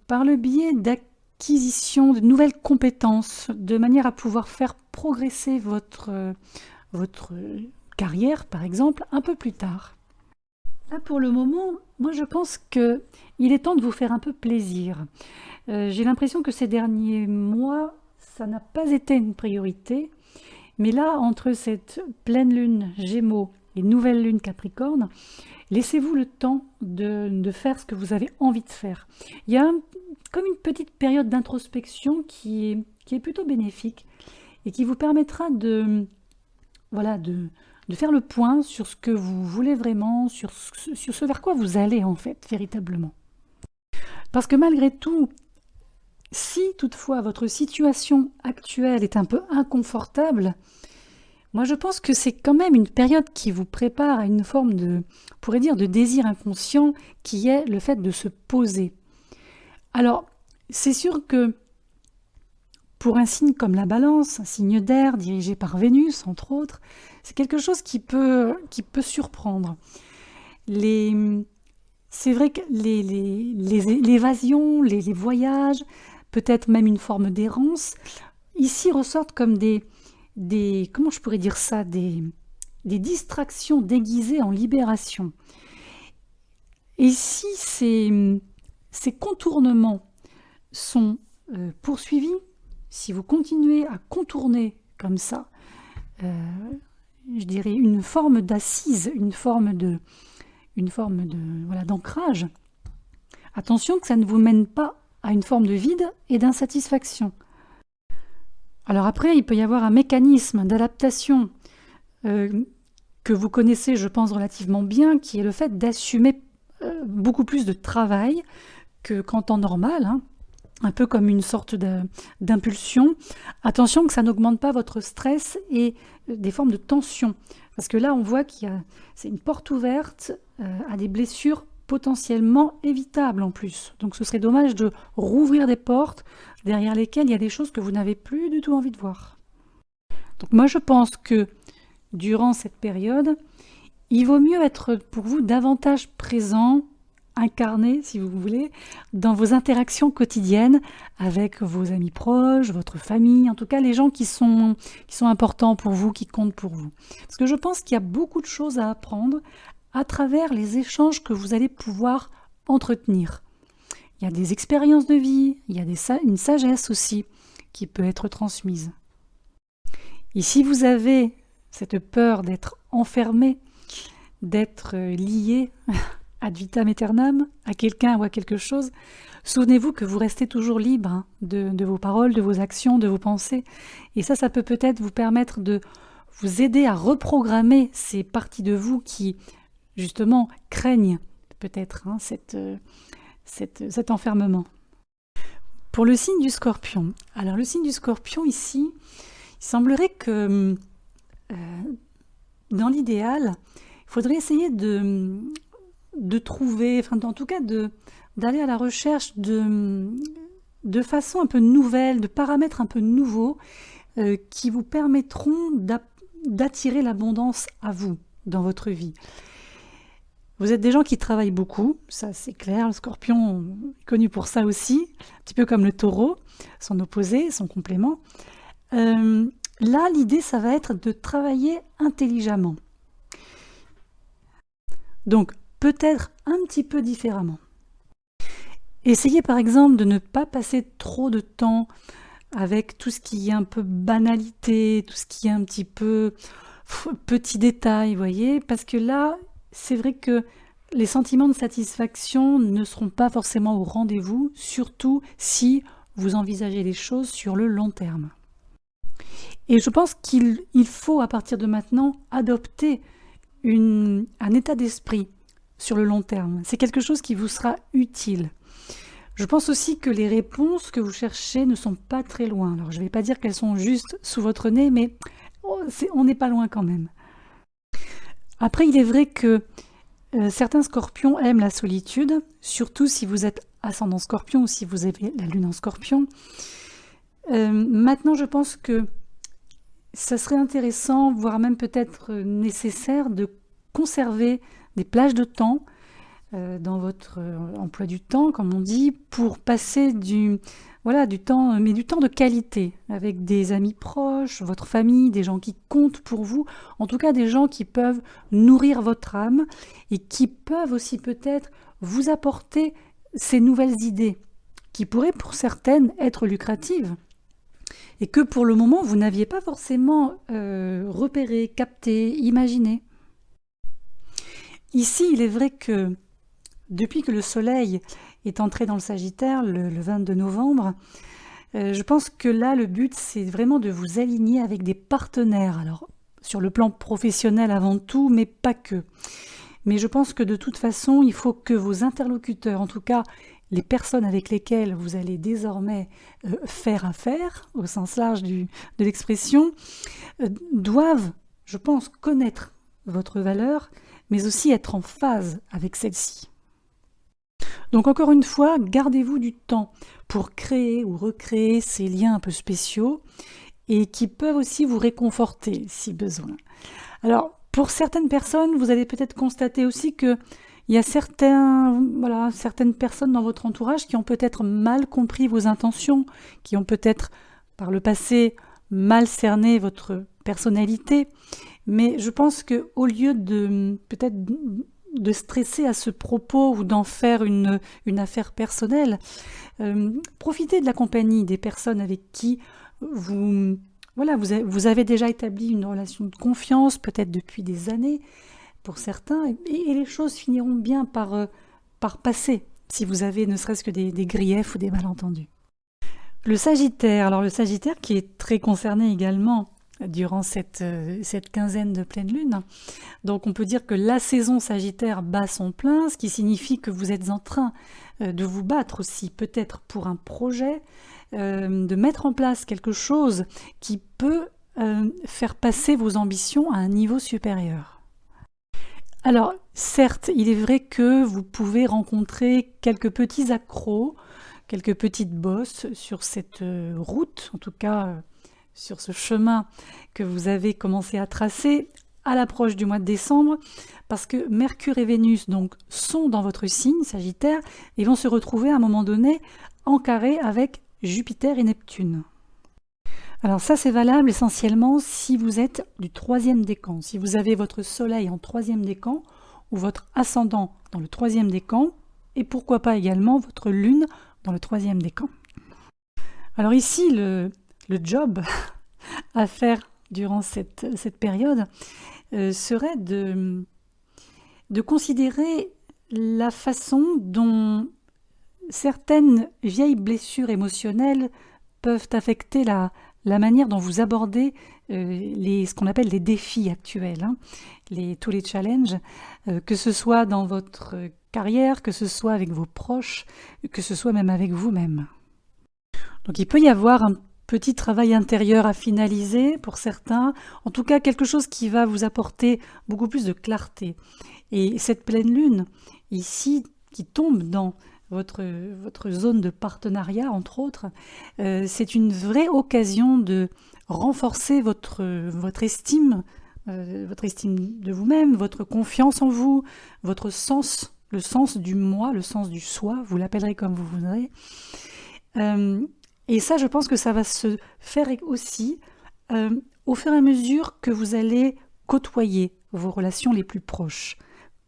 par le biais d'acquisition de nouvelles compétences, de manière à pouvoir faire progresser votre carrière, par exemple, un peu plus tard. Là, pour le moment, moi je pense qu'il est temps de vous faire un peu plaisir. J'ai l'impression que ces derniers mois, ça n'a pas été une priorité, mais là, entre cette pleine lune Gémeaux et nouvelle lune Capricorne, laissez-vous le temps de faire ce que vous avez envie de faire. Il y a comme une petite période d'introspection qui est plutôt bénéfique et qui vous permettra de faire le point sur ce que vous voulez vraiment, sur ce vers quoi vous allez en fait, véritablement. Parce que malgré tout, si toutefois votre situation actuelle est un peu inconfortable, moi je pense que c'est quand même une période qui vous prépare à une forme de désir inconscient qui est le fait de se poser. Alors, c'est sûr que pour un signe comme la Balance, un signe d'air dirigé par Vénus, entre autres, c'est quelque chose qui peut surprendre. C'est vrai que l'évasion, les voyages, peut-être même une forme d'errance, ici ressortent comme comment je pourrais dire ça, des distractions déguisées en libération. Et si ces contournements sont poursuivis, si vous continuez à contourner comme ça, je dirais une forme d'assise, une forme de voilà, d'ancrage, attention que ça ne vous mène pas à une forme de vide et d'insatisfaction. Alors après, il peut y avoir un mécanisme d'adaptation que vous connaissez, je pense, relativement bien, qui est le fait d'assumer beaucoup plus de travail qu'en temps normal, hein, un peu comme une sorte d'impulsion. Attention que ça n'augmente pas votre stress et des formes de tension. Parce que là, on voit c'est une porte ouverte à des blessures potentiellement évitables en plus. Donc ce serait dommage de rouvrir des portes derrière lesquelles il y a des choses que vous n'avez plus du tout envie de voir. Donc moi, je pense que durant cette période, il vaut mieux être pour vous davantage présent, incarné, si vous voulez, dans vos interactions quotidiennes avec vos amis proches, votre famille, en tout cas les gens qui sont importants pour vous, qui comptent pour vous. Parce que je pense qu'il y a beaucoup de choses à apprendre à travers les échanges que vous allez pouvoir entretenir. Il y a des expériences de vie, il y a une sagesse aussi qui peut être transmise. Et si vous avez cette peur d'être enfermé, d'être lié ad vitam aeternam à quelqu'un ou à quelque chose, souvenez-vous que vous restez toujours libre hein, de vos paroles, de vos actions, de vos pensées. Et ça peut peut-être vous permettre de vous aider à reprogrammer ces parties de vous qui, justement, craignent peut-être hein, cet enfermement. Pour le signe du Scorpion. Alors le signe du Scorpion ici, il semblerait que dans l'idéal, il faudrait essayer de trouver, enfin en tout cas d'aller à la recherche de façons un peu nouvelles, de paramètres un peu nouveaux qui vous permettront d'attirer l'abondance à vous dans votre vie. Vous êtes des gens qui travaillent beaucoup, ça c'est clair, le Scorpion est connu pour ça aussi, un petit peu comme le Taureau, son opposé, son complément. Là, l'idée, ça va être de travailler intelligemment. Donc, peut-être un petit peu différemment. Essayez par exemple de ne pas passer trop de temps avec tout ce qui est un peu banalité, tout ce qui est un petit peu petit détail, vous voyez, parce que là, c'est vrai que les sentiments de satisfaction ne seront pas forcément au rendez-vous, surtout si vous envisagez les choses sur le long terme. Et je pense qu'il faut à partir de maintenant adopter un état d'esprit sur le long terme. C'est quelque chose qui vous sera utile. Je pense aussi que les réponses que vous cherchez ne sont pas très loin. Alors je ne vais pas dire qu'elles sont juste sous votre nez, mais on n'est pas loin quand même. Après, il est vrai que certains scorpions aiment la solitude, surtout si vous êtes ascendant scorpion ou si vous avez la lune en scorpion. Maintenant, je pense que ça serait intéressant, voire même peut-être nécessaire, de conserver des plages de temps dans votre emploi du temps, comme on dit, pour passer du temps, mais du temps de qualité, avec des amis proches, votre famille, des gens qui comptent pour vous, en tout cas des gens qui peuvent nourrir votre âme et qui peuvent aussi peut-être vous apporter ces nouvelles idées, qui pourraient pour certaines être lucratives, et que pour le moment vous n'aviez pas forcément repéré, capté, imaginé. Ici, il est vrai que depuis que le Soleil est entré dans le Sagittaire le 22 novembre, je pense que là, le but, c'est vraiment de vous aligner avec des partenaires. Alors, sur le plan professionnel avant tout, mais pas que. Mais je pense que de toute façon, il faut que vos interlocuteurs, en tout cas les personnes avec lesquelles vous allez désormais faire affaire, au sens large de l'expression, doivent, je pense, connaître votre valeur, mais aussi être en phase avec celle-ci. Donc encore une fois, gardez-vous du temps pour créer ou recréer ces liens un peu spéciaux et qui peuvent aussi vous réconforter si besoin. Alors, pour certaines personnes, vous allez peut-être constater aussi que il y a certaines personnes dans votre entourage qui ont peut-être mal compris vos intentions, qui ont peut-être par le passé mal cerné votre personnalité. Mais je pense qu'au lieu de peut-être de stresser à ce propos ou d'en faire une affaire personnelle, profitez de la compagnie des personnes avec qui vous avez déjà établi une relation de confiance, peut-être depuis des années pour certains, et les choses finiront bien par passer, si vous avez ne serait-ce que des griefs ou des malentendus. Le Sagittaire, alors le Sagittaire qui est très concerné également durant cette quinzaine de pleine lune. Donc on peut dire que la saison Sagittaire bat son plein, ce qui signifie que vous êtes en train de vous battre aussi, peut-être pour un projet, de mettre en place quelque chose qui peut faire passer vos ambitions à un niveau supérieur. Alors, certes, il est vrai que vous pouvez rencontrer quelques petits accros, quelques petites bosses sur cette route, en tout cas sur ce chemin que vous avez commencé à tracer à l'approche du mois de décembre, parce que Mercure et Vénus donc sont dans votre signe, Sagittaire, et vont se retrouver à un moment donné en carré avec Jupiter et Neptune. Alors ça c'est valable essentiellement si vous êtes du troisième décan, si vous avez votre soleil en troisième décan ou votre ascendant dans le troisième décan et pourquoi pas également votre lune dans le troisième décan. Alors ici le job à faire durant cette période serait de considérer la façon dont certaines vieilles blessures émotionnelles peuvent affecter la manière dont vous abordez ce qu'on appelle les défis actuels, tous les challenges, que ce soit dans votre carrière, que ce soit avec vos proches, que ce soit même avec vous-même. Donc il peut y avoir un petit travail intérieur à finaliser pour certains, en tout cas quelque chose qui va vous apporter beaucoup plus de clarté. Et cette pleine lune, ici, qui tombe dans votre zone de partenariat, entre autres, c'est une vraie occasion de renforcer votre estime de vous-même, votre confiance en vous, votre sens, le sens du moi, le sens du soi, vous l'appellerez comme vous voudrez. Et ça, je pense que ça va se faire aussi au fur et à mesure que vous allez côtoyer vos relations les plus proches.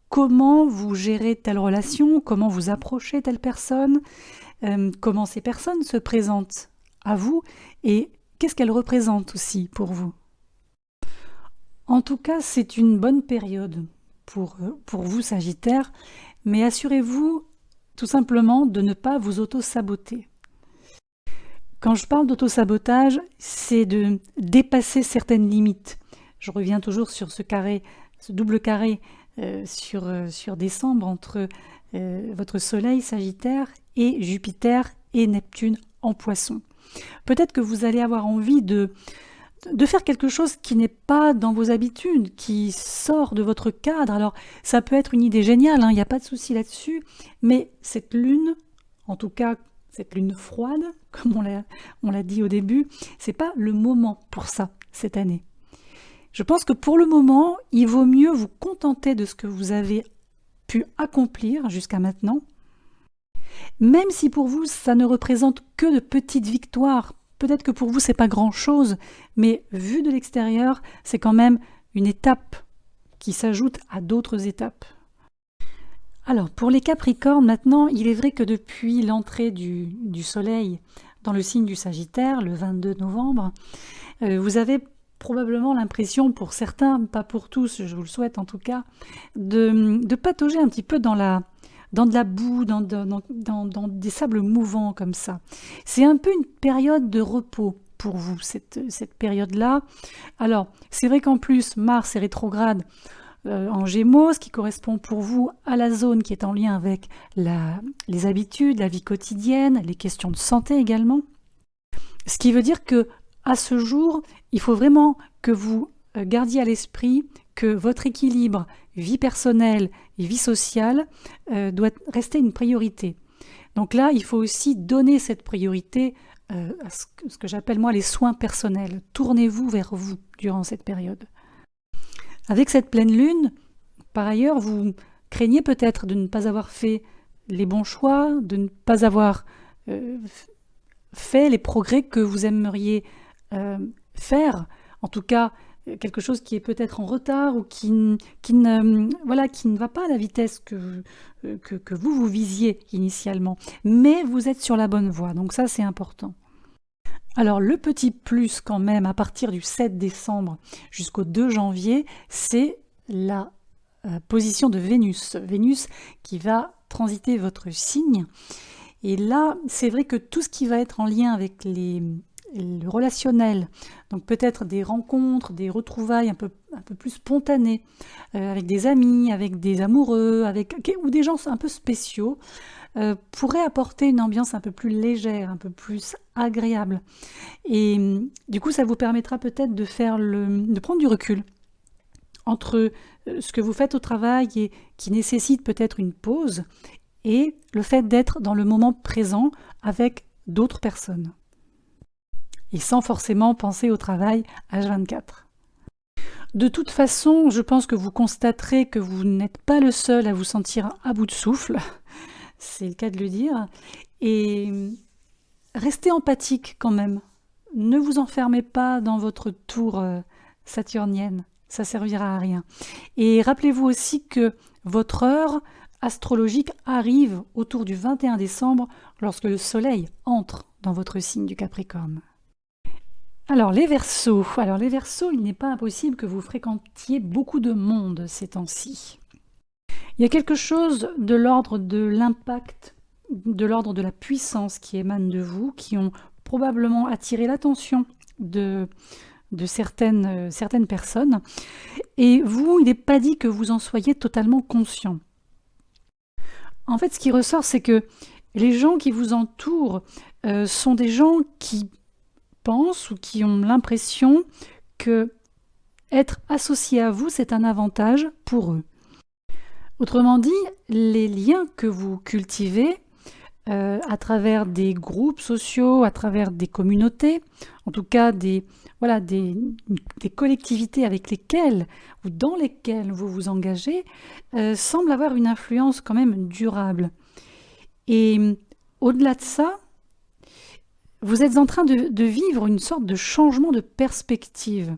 Comment vous gérez telle relation, comment vous approchez telle personne, comment ces personnes se présentent à vous et qu'est-ce qu'elles représentent aussi pour vous. En tout cas, c'est une bonne période pour vous, Sagittaire, mais assurez-vous tout simplement de ne pas vous auto-saboter. Quand je parle d'auto-sabotage, c'est de dépasser certaines limites. Je reviens toujours sur ce double carré sur décembre entre votre soleil Sagittaire et Jupiter et Neptune en Poisson. Peut-être que vous allez avoir envie de faire quelque chose qui n'est pas dans vos habitudes, qui sort de votre cadre. Alors ça peut être une idée géniale, il n'y a pas de souci là-dessus, mais cette lune, en tout cas cette lune froide, comme on l'a dit au début, c'est pas le moment pour ça cette année. Je pense que pour le moment, il vaut mieux vous contenter de ce que vous avez pu accomplir jusqu'à maintenant, même si pour vous, ça ne représente que de petites victoires. Peut-être que pour vous, c'est pas grand-chose, mais vu de l'extérieur, c'est quand même une étape qui s'ajoute à d'autres étapes. Alors, pour les Capricornes, maintenant, il est vrai que depuis l'entrée du Soleil dans le signe du Sagittaire, le 22 novembre, vous avez probablement l'impression, pour certains, pas pour tous, je vous le souhaite en tout cas, de patauger un petit peu dans de la boue, dans des sables mouvants comme ça. C'est un peu une période de repos pour vous, cette période-là. Alors, c'est vrai qu'en plus, Mars est rétrograde en Gémeaux, ce qui correspond pour vous à la zone qui est en lien avec les habitudes, la vie quotidienne, les questions de santé également. Ce qui veut dire que à ce jour, il faut vraiment que vous gardiez à l'esprit que votre équilibre vie personnelle et vie sociale doit rester une priorité. Donc là, il faut aussi donner cette priorité à ce que j'appelle moi les soins personnels. Tournez-vous vers vous durant cette période. Avec cette pleine lune, par ailleurs, vous craignez peut-être de ne pas avoir fait les bons choix, de ne pas avoir fait les progrès que vous aimeriez faire. En tout cas, quelque chose qui est peut-être en retard ou qui ne va pas à la vitesse que vous visiez initialement. Mais vous êtes sur la bonne voie, donc ça c'est important. Alors le petit plus quand même à partir du 7 décembre jusqu'au 2 janvier, c'est la position de Vénus. Vénus qui va transiter votre signe. Et là, c'est vrai que tout ce qui va être en lien avec le relationnel, donc peut-être des rencontres, des retrouvailles un peu plus spontanées, avec des amis, avec des amoureux, ou des gens un peu spéciaux, pourrait apporter une ambiance un peu plus légère, un peu plus agréable. Et du coup, ça vous permettra peut-être de prendre du recul entre ce que vous faites au travail et qui nécessite peut-être une pause, et le fait d'être dans le moment présent avec d'autres personnes. Et sans forcément penser au travail H24. De toute façon, je pense que vous constaterez que vous n'êtes pas le seul à vous sentir à bout de souffle, c'est le cas de le dire, et restez empathique quand même. Ne vous enfermez pas dans votre tour saturnienne, ça servira à rien. Et rappelez-vous aussi que votre heure astrologique arrive autour du 21 décembre lorsque le soleil entre dans votre signe du Capricorne. Alors les Verseaux, il n'est pas impossible que vous fréquentiez beaucoup de monde ces temps-ci. Il y a quelque chose de l'ordre de l'impact, de l'ordre de la puissance qui émane de vous, qui ont probablement attiré l'attention de certaines personnes. Et vous, il n'est pas dit que vous en soyez totalement conscient. En fait, ce qui ressort, c'est que les gens qui vous entourent sont des gens qui pensent ou qui ont l'impression que être associé à vous, c'est un avantage pour eux. Autrement dit, les liens que vous cultivez à travers des groupes sociaux, à travers des communautés, en tout cas des collectivités avec lesquelles ou dans lesquelles vous vous engagez, semblent avoir une influence quand même durable. Et au-delà de ça, vous êtes en train de vivre une sorte de changement de perspective.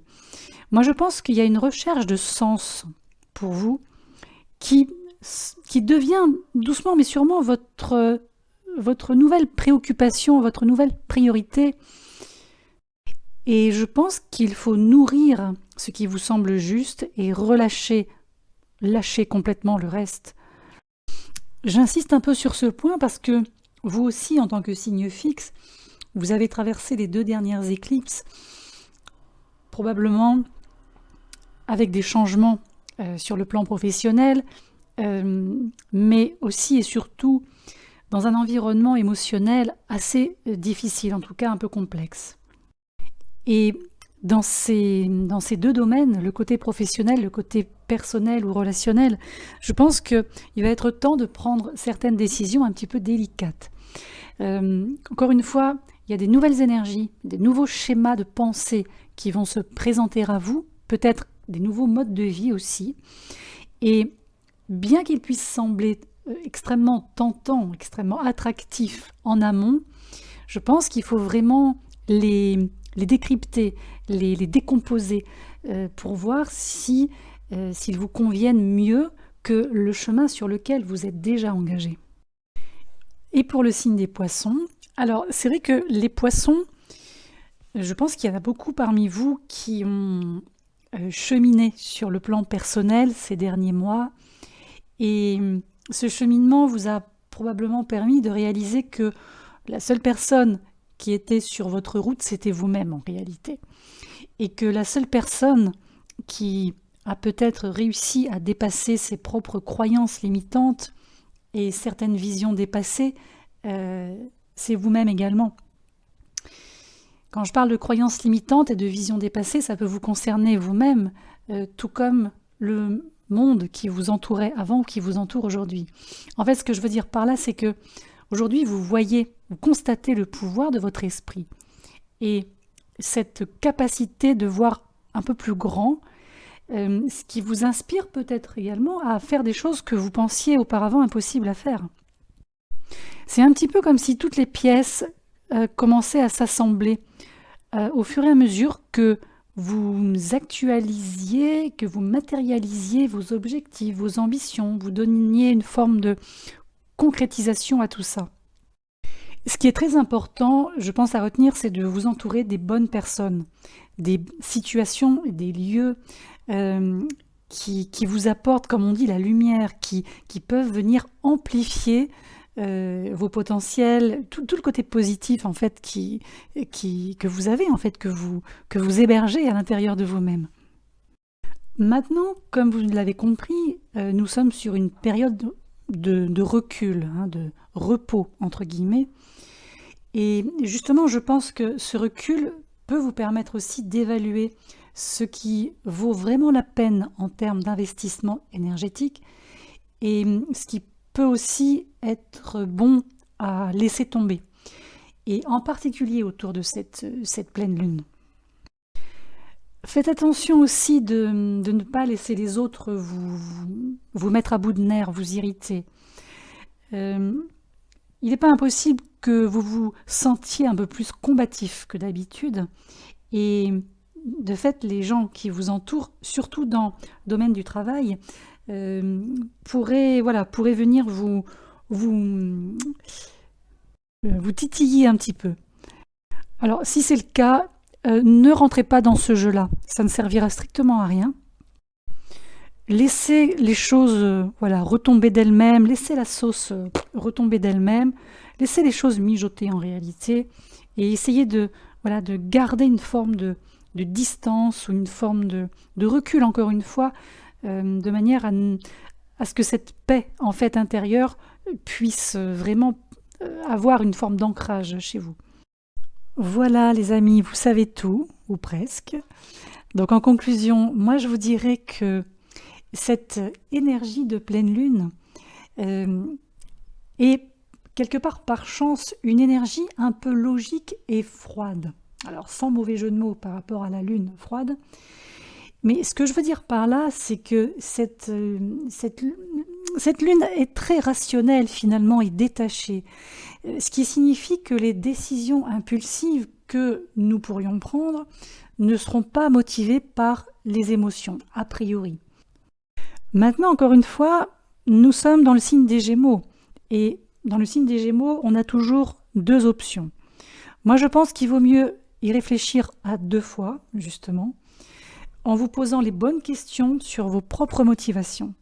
Moi, je pense qu'il y a une recherche de sens pour vous qui devient doucement mais sûrement votre nouvelle préoccupation, votre nouvelle priorité. Et je pense qu'il faut nourrir ce qui vous semble juste et lâcher complètement le reste. J'insiste un peu sur ce point parce que vous aussi, en tant que signe fixe, vous avez traversé les 2 dernières éclipses, probablement avec des changements sur le plan professionnel, mais aussi et surtout dans un environnement émotionnel assez difficile, en tout cas un peu complexe. Et dans ces 2 domaines, le côté professionnel, le côté personnel ou relationnel, je pense qu'il va être temps de prendre certaines décisions un petit peu délicates. Encore une fois, il y a des nouvelles énergies, des nouveaux schémas de pensée qui vont se présenter à vous, peut-être des nouveaux modes de vie aussi. Et bien qu'ils puissent sembler extrêmement tentants, extrêmement attractifs en amont, je pense qu'il faut vraiment les décrypter, les décomposer pour voir s'ils vous conviennent mieux que le chemin sur lequel vous êtes déjà engagé. Et pour le signe des Poissons, alors c'est vrai que les Poissons, je pense qu'il y en a beaucoup parmi vous qui ont cheminé sur le plan personnel ces derniers mois, et ce cheminement vous a probablement permis de réaliser que la seule personne qui était sur votre route, c'était vous-même en réalité. Et que la seule personne qui a peut-être réussi à dépasser ses propres croyances limitantes et certaines visions dépassées, c'est vous-même également. Quand je parle de croyances limitantes et de visions dépassées, ça peut vous concerner vous-même, tout comme le monde qui vous entourait avant ou qui vous entoure aujourd'hui. En fait, ce que je veux dire par là, c'est que aujourd'hui, vous constatez le pouvoir de votre esprit. Et cette capacité de voir un peu plus grand, ce qui vous inspire peut-être également à faire des choses que vous pensiez auparavant impossibles à faire. C'est un petit peu comme si toutes les pièces commençaient à s'assembler au fur et à mesure que vous actualisiez, que vous matérialisiez vos objectifs, vos ambitions, vous donniez une forme de concrétisation à tout ça. Ce qui est très important, je pense, à retenir, c'est de vous entourer des bonnes personnes, des situations, des lieux qui vous apportent, comme on dit, la lumière, qui peuvent venir amplifier vos potentiels, tout le côté positif en fait que vous avez, en fait, que vous hébergez à l'intérieur de vous-même. Maintenant, comme vous l'avez compris, nous sommes sur une période de recul, de repos entre guillemets. Et justement, je pense que ce recul peut vous permettre aussi d'évaluer ce qui vaut vraiment la peine en termes d'investissement énergétique et ce qui peut aussi être bon à laisser tomber. Et en particulier autour de cette pleine lune. Faites attention aussi de ne pas laisser les autres vous mettre à bout de nerfs, vous irriter. Il n'est pas impossible que vous vous sentiez un peu plus combatif que d'habitude. Et de fait, les gens qui vous entourent, surtout dans le domaine du travail, pourraient venir vous titiller un petit peu. Alors, si c'est le cas, ne rentrez pas dans ce jeu-là. Ça ne servira strictement à rien. Laissez les choses retomber d'elles-mêmes, laissez la sauce retomber d'elle-même, laissez les choses mijoter en réalité et essayez de garder une forme de distance ou une forme de recul, encore une fois, de manière à ce que cette paix en fait intérieure puisse vraiment avoir une forme d'ancrage chez vous. Voilà les amis, vous savez tout, ou presque. Donc en conclusion, moi je vous dirais que cette énergie de pleine lune est quelque part par chance une énergie un peu logique et froide. Alors sans mauvais jeu de mots par rapport à la lune froide, mais ce que je veux dire par là, c'est que cette lune est très rationnelle finalement et détachée, ce qui signifie que les décisions impulsives que nous pourrions prendre ne seront pas motivées par les émotions, a priori. Maintenant, encore une fois, nous sommes dans le signe des Gémeaux. Et dans le signe des Gémeaux, on a toujours deux options. Moi, je pense qu'il vaut mieux y réfléchir à 2 fois, justement, en vous posant les bonnes questions sur vos propres motivations.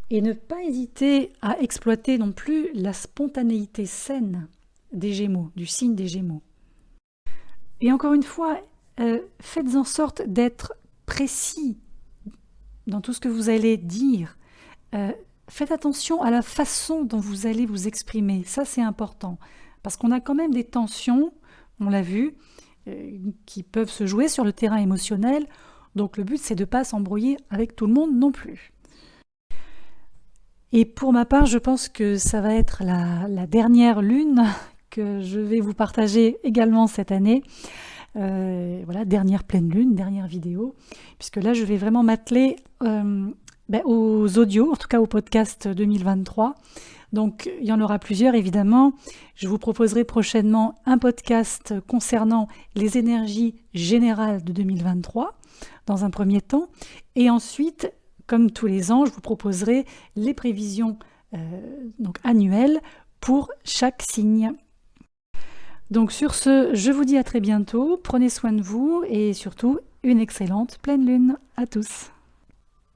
Et ne pas hésiter à exploiter non plus la spontanéité saine des Gémeaux, du signe des Gémeaux. Et encore une fois, faites en sorte d'être précis dans tout ce que vous allez dire. Faites attention à la façon dont vous allez vous exprimer. Ça, c'est important. Parce qu'on a quand même des tensions, on l'a vu, qui peuvent se jouer sur le terrain émotionnel. Donc le but, c'est de ne pas s'embrouiller avec tout le monde non plus. Et pour ma part, je pense que ça va être la dernière lune que je vais vous partager également cette année. Dernière pleine lune, dernière vidéo, puisque là je vais vraiment m'atteler aux audios, en tout cas au podcast 2023. Donc il y en aura plusieurs évidemment. Je vous proposerai prochainement un podcast concernant les énergies générales de 2023 dans un premier temps, et ensuite, comme tous les ans, je vous proposerai les prévisions annuelles pour chaque signe. Donc sur ce, je vous dis à très bientôt, prenez soin de vous et surtout une excellente pleine lune à tous.